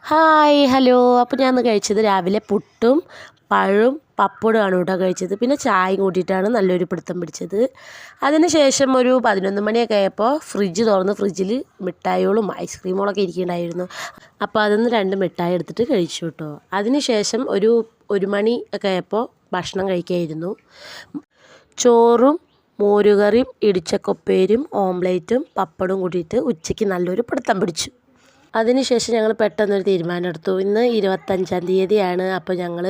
Hi hello. അപ്പോൾ ഞാൻ ഇന്ന് കഴിച്ചത് രാവിലെ പുട്ടും പഴവും പപ്പടവുമാണ് കേട്ടോ കഴിച്ചത്. പിന്നെ ചായയും കൂട്ടിയിട്ടാണ് നല്ലൊരു പിടുത്തം പിടിച്ചത്. അതിന് ശേഷം ഒരു 11 മണിയൊക്കെ ആയപ്പോൾ ഫ്രിഡ്ജ് തുറന്ന് ഫ്രിഡ്ജിൽ മിഠായികളും ഐസ്ക്രീമുകളൊക്കെ ഇരിക്കുന്നുണ്ടായിരുന്നു. അപ്പോൾ അതിന്ന് 2 മിഠായി എടുത്തിട്ട് കഴിച്ചു കേട്ടോ. അതിന് ശേഷം ഒരു 1 മണി ഒക്കെ ആയപ്പോൾ ഭക്ഷണം കഴിക്കായിരുന്നു. ചോറും മോരുകറിയും ഇടിച്ചക്കപ്പേരും ഓംലേറ്റും പപ്പടവും കൂട്ടിയിട്ട് ഉച്ചയ്ക്ക് നല്ലൊരു പിടുത്തം പിടിച്ചു. അതിനുശേഷം ഞങ്ങൾ പെട്ടെന്നൊരു തീരുമാനമെടുത്തു. ഇന്ന് 25-ാം തീയതിയാണ്. അപ്പോൾ ഞങ്ങൾ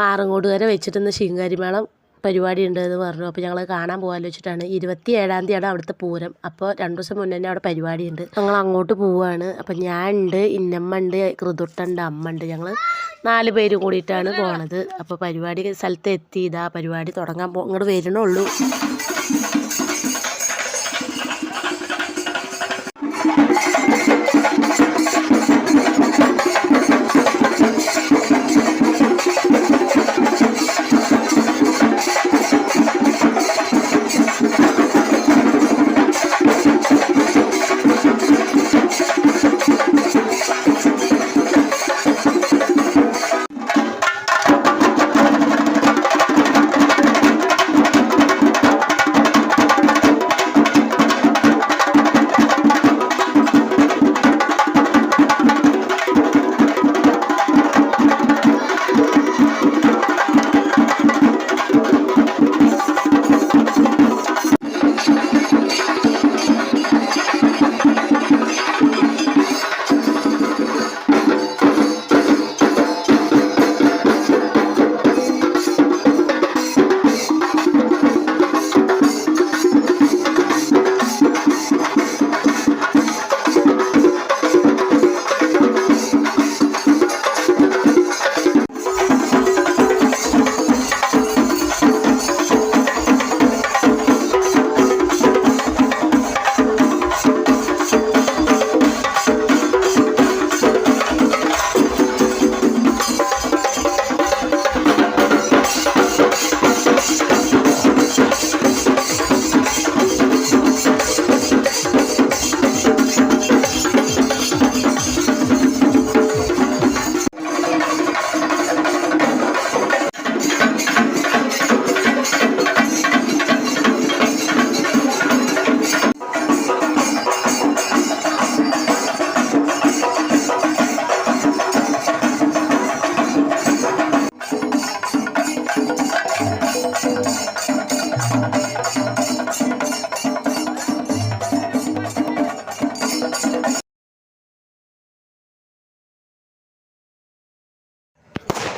ആറങ്ങോട് വരെ വെച്ചിട്ട് ഇന്ന് ശിങ്കാരിമേളം പരിപാടി ഉണ്ടെന്ന് പറഞ്ഞു. അപ്പോൾ ഞങ്ങൾ കാണാൻ പോകാമെന്ന് വെച്ചിട്ടാണ്. 27-ാം തീയതിയാണ് അവിടുത്തെ പൂരം. അപ്പോൾ 2 ദിവസം മുന്നേ തന്നെ അവിടെ പരിപാടിയുണ്ട്. ഞങ്ങൾ അങ്ങോട്ട് പോവുകയാണ്. അപ്പോൾ ഞാൻ ഉണ്ട്, ഇന്നമ്മ ഉണ്ട്, ഋതുട്ടുണ്ട്, അമ്മ ഉണ്ട്. ഞങ്ങൾ 4 പേരും കൂടിയിട്ടാണ് പോണത്. അപ്പോൾ പരിപാടി സ്ഥലത്ത് എത്തി. ഇതാ പരിപാടി തുടങ്ങാൻ ഇങ്ങോട്ട് വരണുള്ളൂ.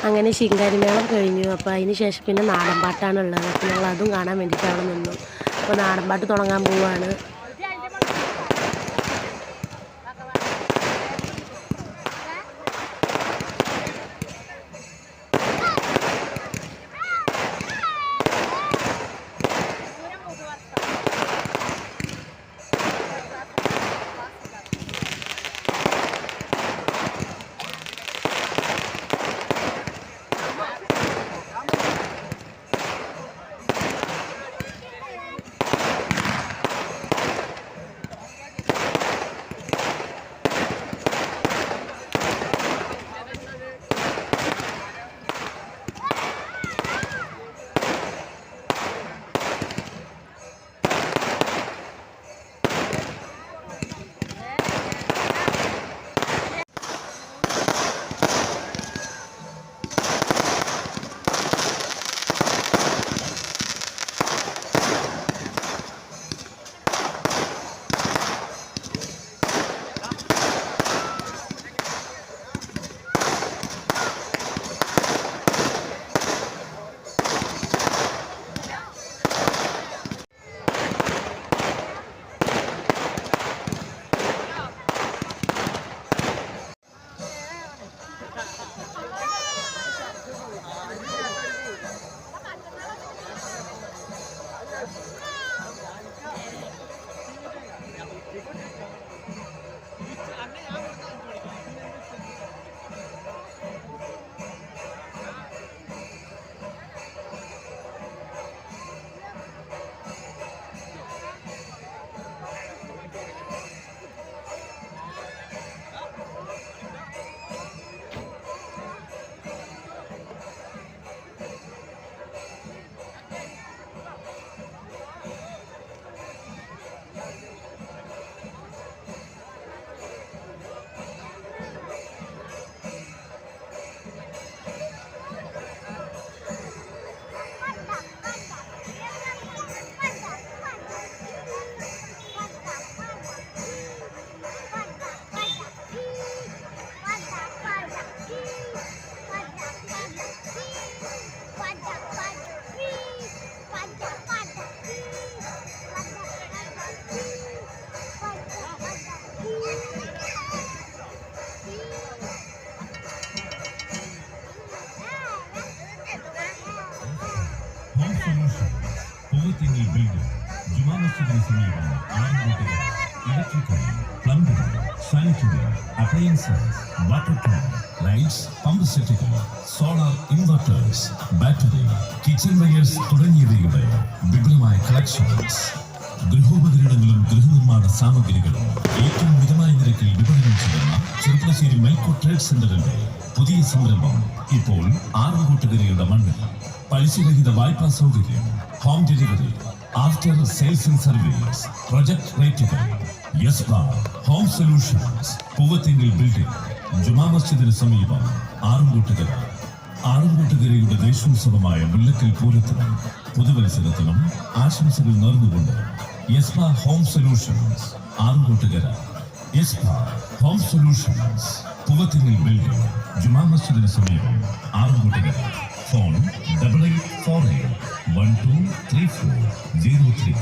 അങ്ങനെ ശിങ്കാരിമേളം കഴിഞ്ഞു. അപ്പോൾ അതിന് ശേഷം പിന്നെ നാടൻപാട്ടാണുള്ളത്. അപ്പോൾ ഞങ്ങൾ അതും കാണാൻ വേണ്ടിയിട്ട് അവിടെ നിന്നു. അപ്പോൾ നാടൻപാട്ട് തുടങ്ങാൻ പോവുകയാണ്. പൂവത്തിങ്ങൽ ബിൽഡിംഗ് ജുമാ മസ്ജിദിന് സമീപം Aranmutta electrical plumbing sanitary appliances water tank lights pump സെറ്റുകൾ solar inverters battery kitchen wares തുടങ്ങിയവയുടെ വിപുലമായ കളക്ഷൻസ് ഗൃഹോപകരണങ്ങളും ഗൃഹനിർമ്മാണ സാമഗ്രികളും ഏറ്റവും മിതമായ നിരക്കിൽ വിപണനം ചെയ്യുന്ന ചെറുപ്പശ്ശേരി മൈക്രോ ട്രേഡ് സെന്ററിന്റെ പുതിയ സംരംഭം ഇപ്പോൾ ആറന്മുട്ടകരയുടെ മണ്ണിൽ പലിശരഹിത വായ്പാ സൗകര്യം home delivery after sales and service project റേറ്റുകൾ yes bar home solutions Poovathingal building ജുമാ മസ്ജിദിന് സമീപം ആറന്മുട്ടകര ആറന്മുട്ടകരയുടെ ദേശോത്സവമായ മുല്ലക്കൽ പൂരത്തിനും പുതുവത്സരത്തിനും ആശംസകൾ നേർന്നുകൊണ്ട് yes bar home solutions Aranmuttakara yes bar home solutions Poovathingal building ജുമാ മസ്ജിദിന് സമീപം ആറന്മുട്ടകര ഫോൺ 8848123403.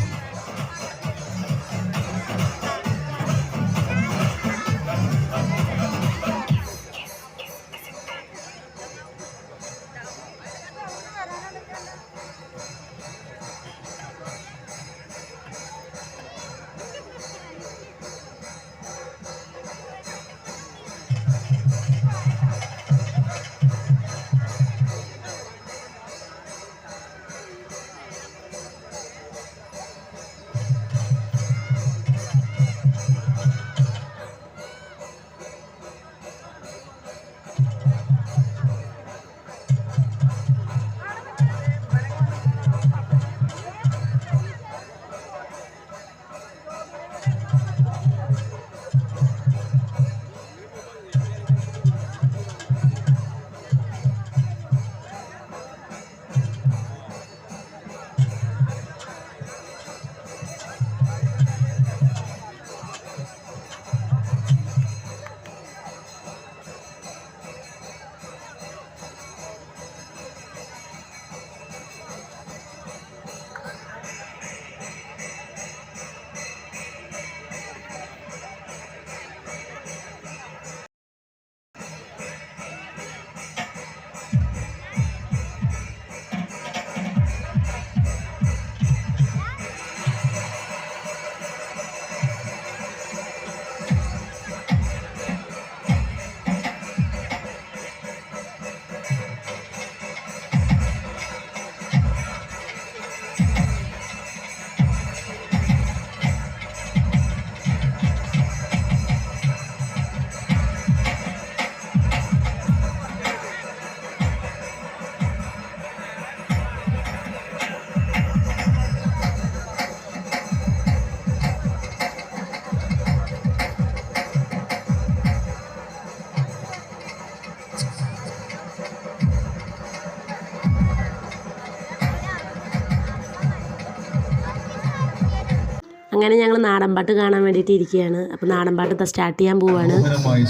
അങ്ങനെ ഞങ്ങൾ നാടൻപാട്ട് കാണാൻ വേണ്ടിയിട്ട് ഇരിക്കുകയാണ്. അപ്പോൾ നാടൻപാട്ട് സ്റ്റാർട്ട് ചെയ്യാൻ പോവാണ്.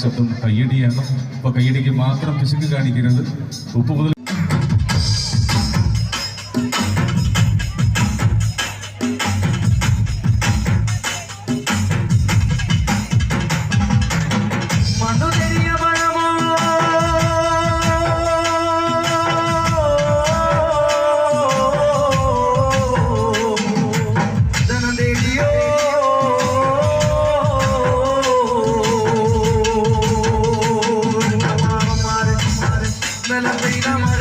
ശബ്ദം കയ്യടിയാണ്. അപ്പോൾ കയ്യടിക്ക് മാത്രം പിശുക്ക് കാണിക്കരുത്. ഉപ്പ് മുതൽ la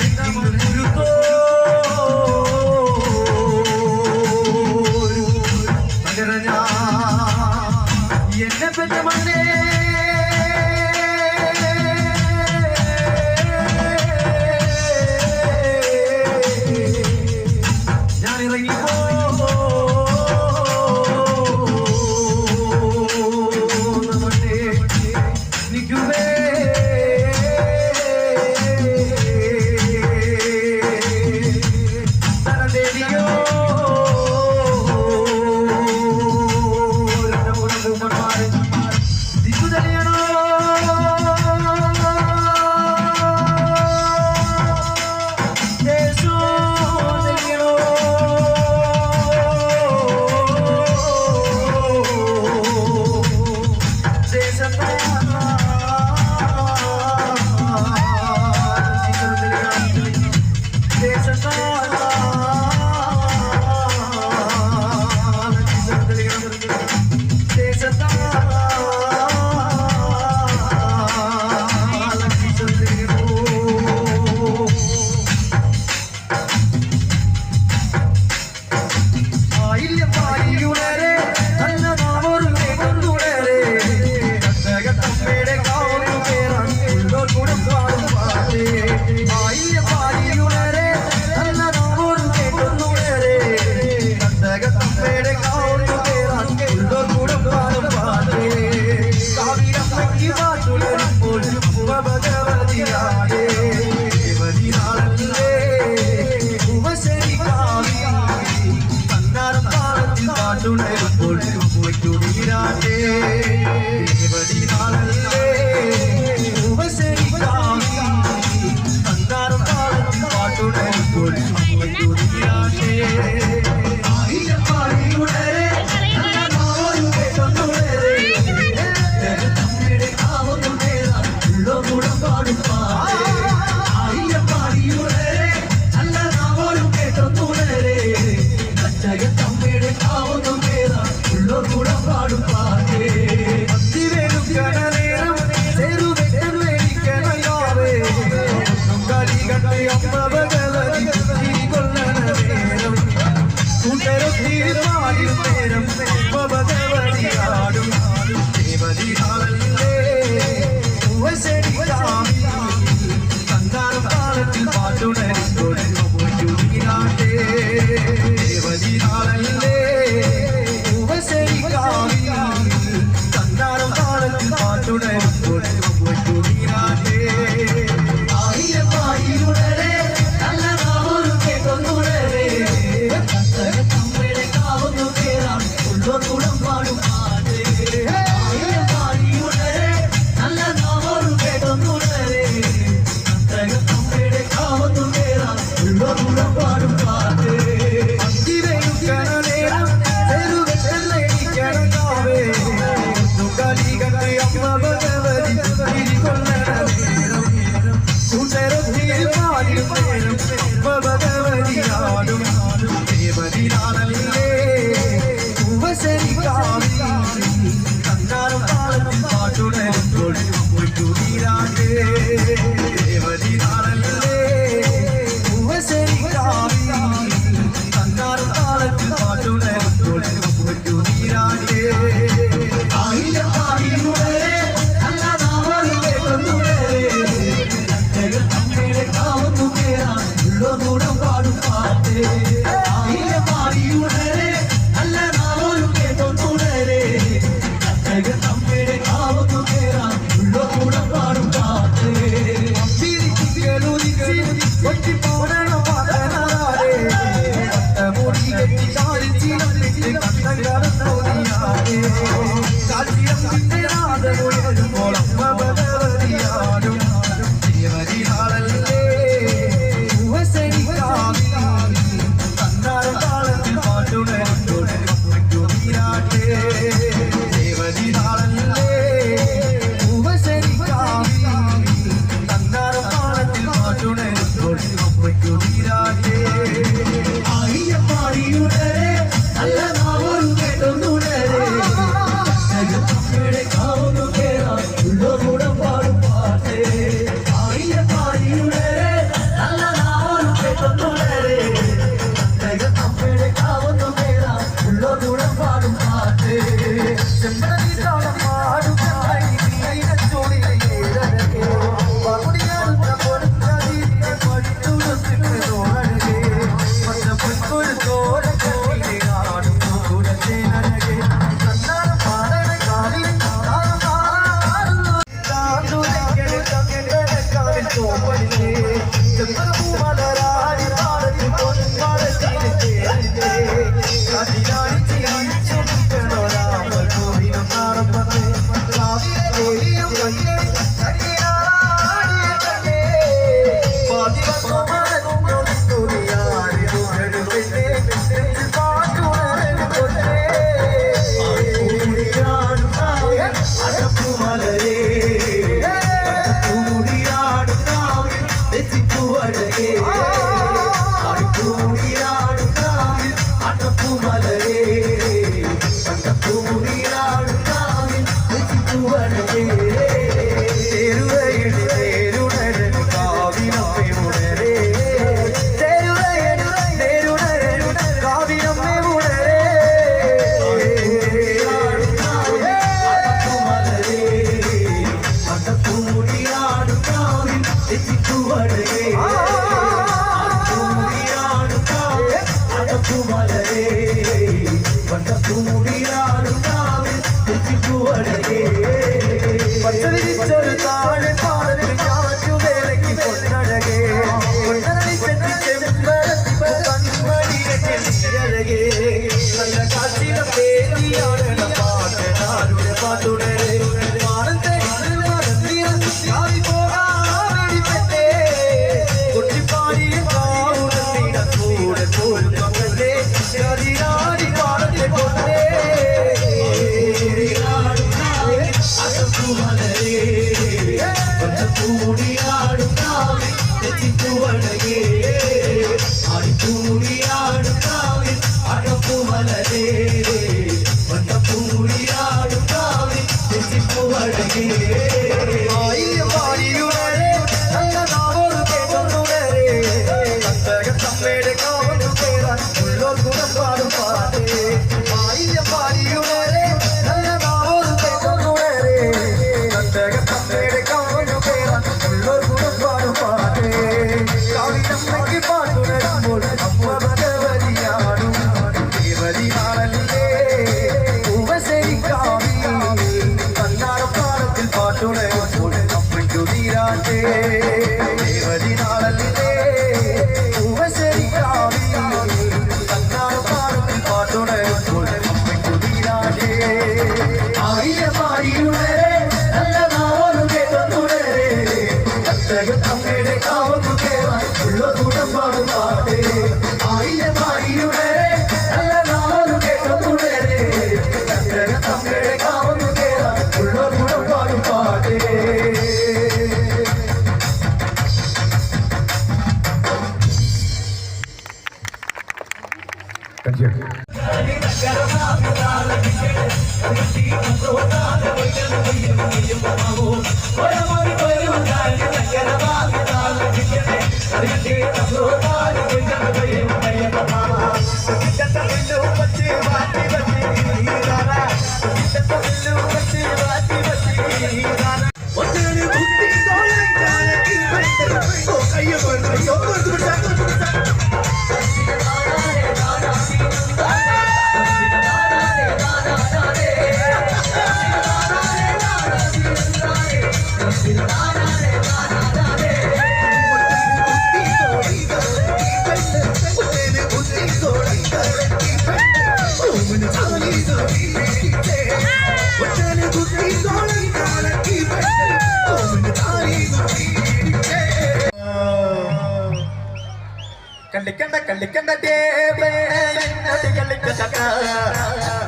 കളിക്കണ്ട ദേവേ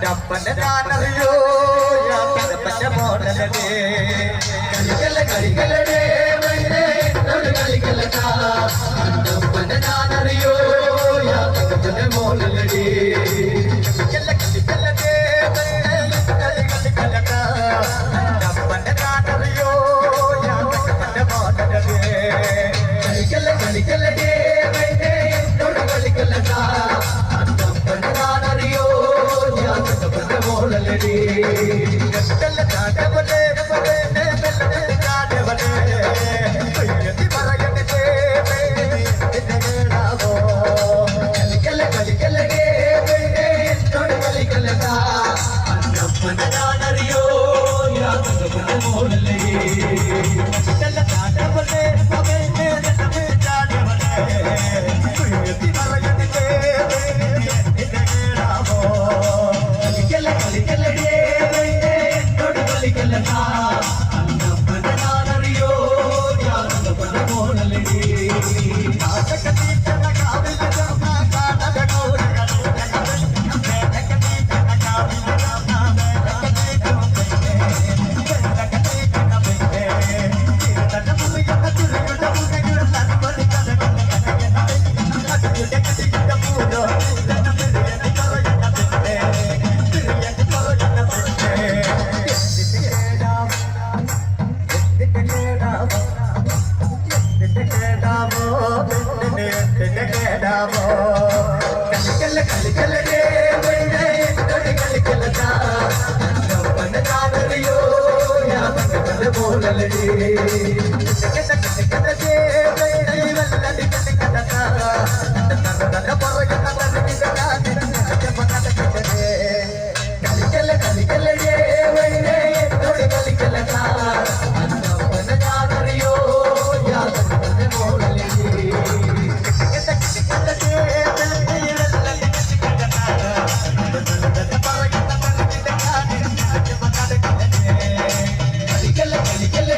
ഡപ്പന്റെ താനറിയോ യാത്രപ്പന്റെ മോഡലേ കളിക്കല ദേവേ കളിക്കല ഡപ്പന്റെ താനറിയോ യാത്രപ്പന്റെ മോഡലേ കളിക്കല ദേവേ കളിക്കല ഡപ്പന്റെ താനറിയോ യാത്രപ്പന്റെ മോഡലേ കളിക്കല ദേവേ ോ കേടാവോ കളിക്കല്ല കളിക്കല്ലേ പെണ്ണേ എന്നോട് കളിക്കല്ല ഞാനറിയോ ഞാൻ പോലടി കളിക്കല്ല കളിക്കല്ലേ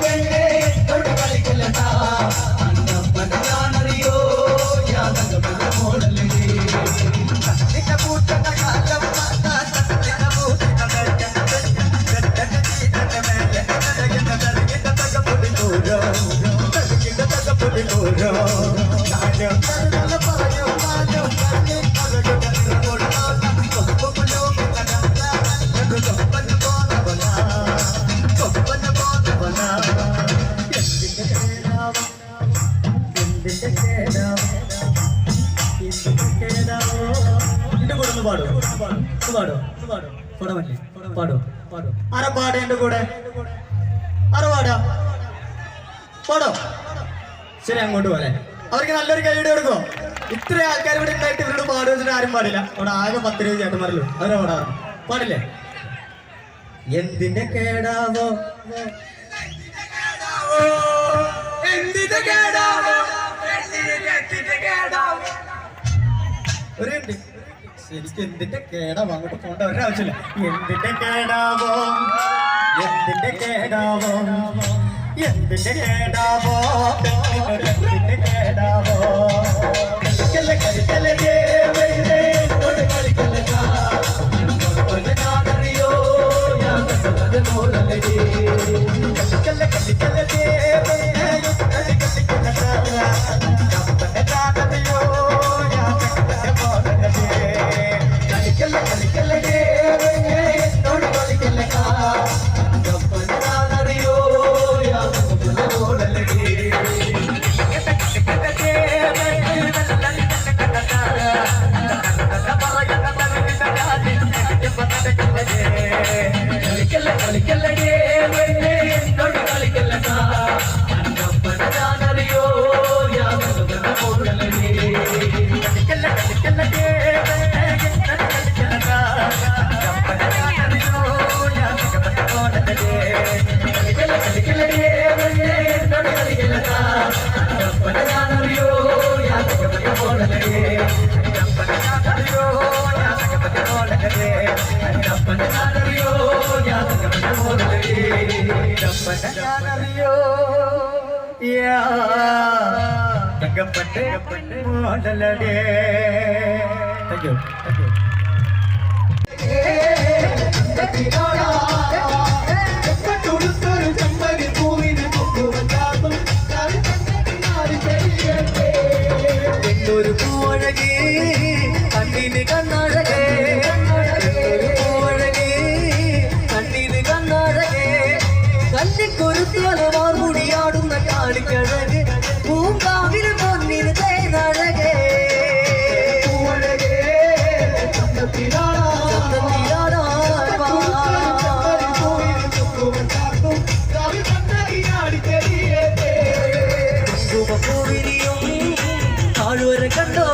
പെണ്ണേ എന്നോട് കളിക്കല്ല ഞാനറിയോ ഞാൻ പോലടി ആരാ പാട എന്റെ കൂടെ ആരാ പാടാ പാടോ ശരി അങ്ങോട്ട് പോലെ അവർക്ക് നല്ലൊരു കൈയ്യടി കൊടുക്കോ ഇത്ര ആൾക്കാർ ഇവിടെ ഉണ്ടായിട്ട് ഇവരോട് പാട് വെച്ചിട്ട് ആരും പാടില്ല അവിടെ ആകെ 10 രൂപ ചേട്ടന്മാരല്ലോ അവരെ പാടാറ് പാടില്ലേ എന്തിന്റെ കേടാവോ എന്തിന്റെ കേടാവോ ഒരു മിനിറ്റ് എനിക്ക് എന്തിന്റെ കേടാവോ അങ്ങോട്ട് പോകേണ്ട ഒരാവശ്യമില്ല എന്തിന്റെ കേടാവോ എന്തിന്റെ കേടാവോ എന്തിന്റെ കേടാവോ എന്തിന്റെ കേടാവോ കളിക്കല്ല കളിക്കല്ലേ കളിക്കല്ല ഞാനറിയോ ഞാൻ പോലടി കളിക്കല്ല കളിക്കല്ലേ മോഡലടേ താങ്ക് യു എന്നൊരു പൂവഴകേ കണ്ണിന് കണ്ണഴകേ പൂവഴകേ കണ്ണിന് കണ്ണഴകേ കല്ലിക്കൊരുത്തിയാൽ മുടിയാടുന്ന കാളിക്കഴക് പൂങ്കാവിന് പൊന്നിന് തേനഴകേ പൂവഴകേ പൂവിരിയും താഴ്വര കണ്ടോ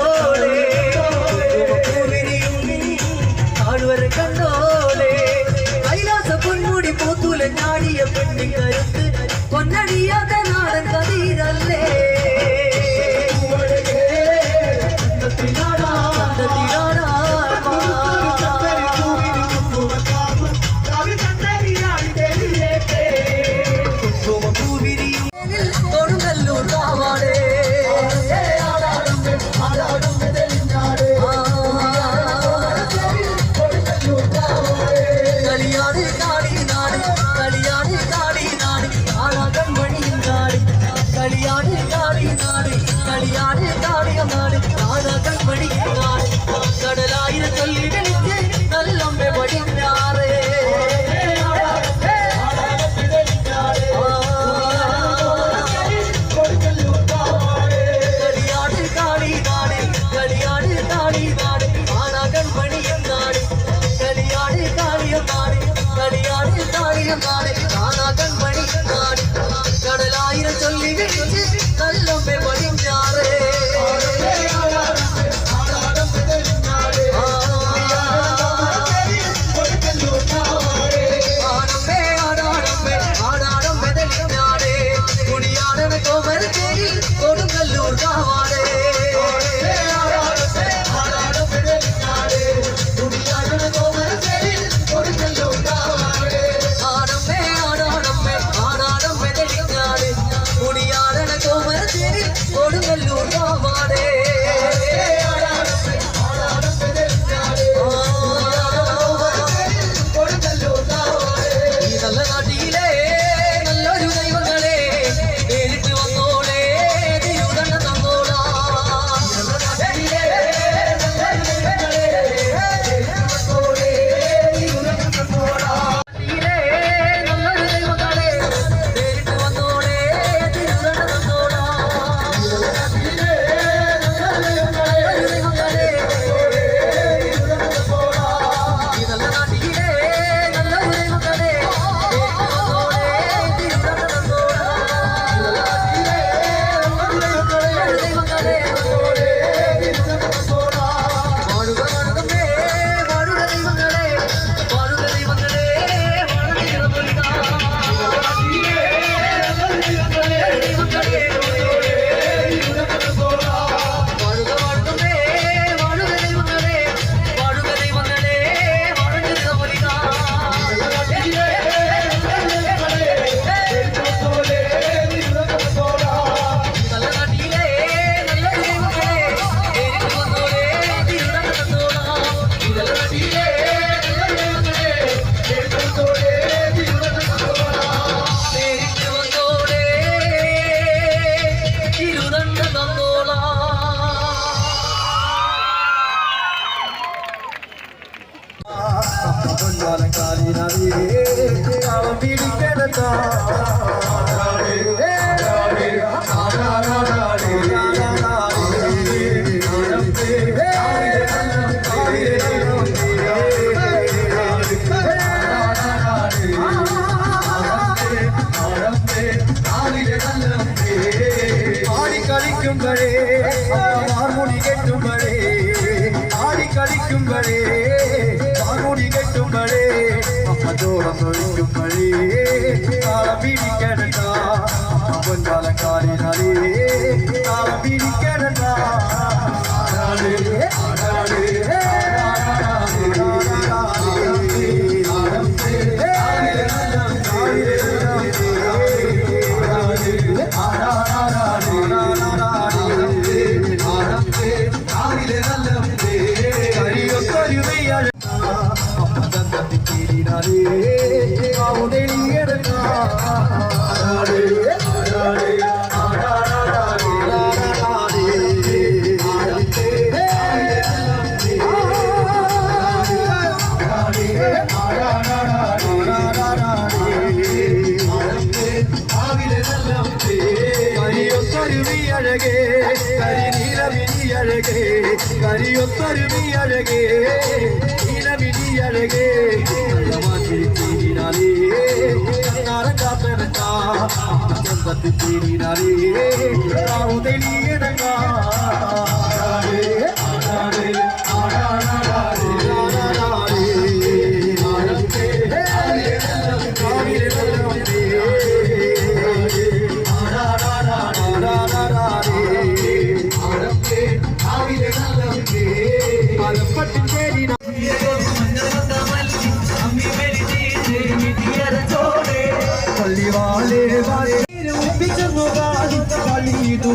തിരിച്ച് നല്ലൊമ്മ പടിഞ്ഞാറ് കൊടുങ്ങല്ലൂർ കാവാടേ ആടമ്മേ ആടാടമ്മേ ആടാടമ്മേ തെളിഞ്ഞാട് മുടിയാടണ കോമരത്തേരി കൊടുങ്ങല്ലൂർ കാവാടേ ഈ നല്ല നാട്ടിലെ നല്ലൊരു ദൈവങ്ങളെ നേരിട്ട് വന്നോളേ തിരുതണ്ണ തന്നോളാ കളിക്കുമ്പോഴേ മാർമുടി കെട്ടുമ്പോഴേ ആടി കളിക്കുമ്പോഴേ മാർമുടി കെട്ടുമ്പോഴേ അമ്മത്തോളം ഒഴിക്കുമ്പോഴേ നാളെ പിടിക്കണ പൊൻകാലക്കാരിനാലേ നാളെ പിടിക്കണ കരിയൊത്തരുമി അഴകേ നീലമിനി അഴകേ തീരിനാലേ കണ്ണാരം കാത്തനക്കാ ചന്തത്തിൽ തീരിനാലേ തെളിയടങ്ങാ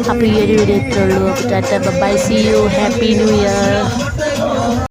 അപ്പോൾ ഈ ഒരു വീഡിയോ ഇത്രേ ഉള്ളൂ. അപ്പോൾ tata bye, see you, happy new year.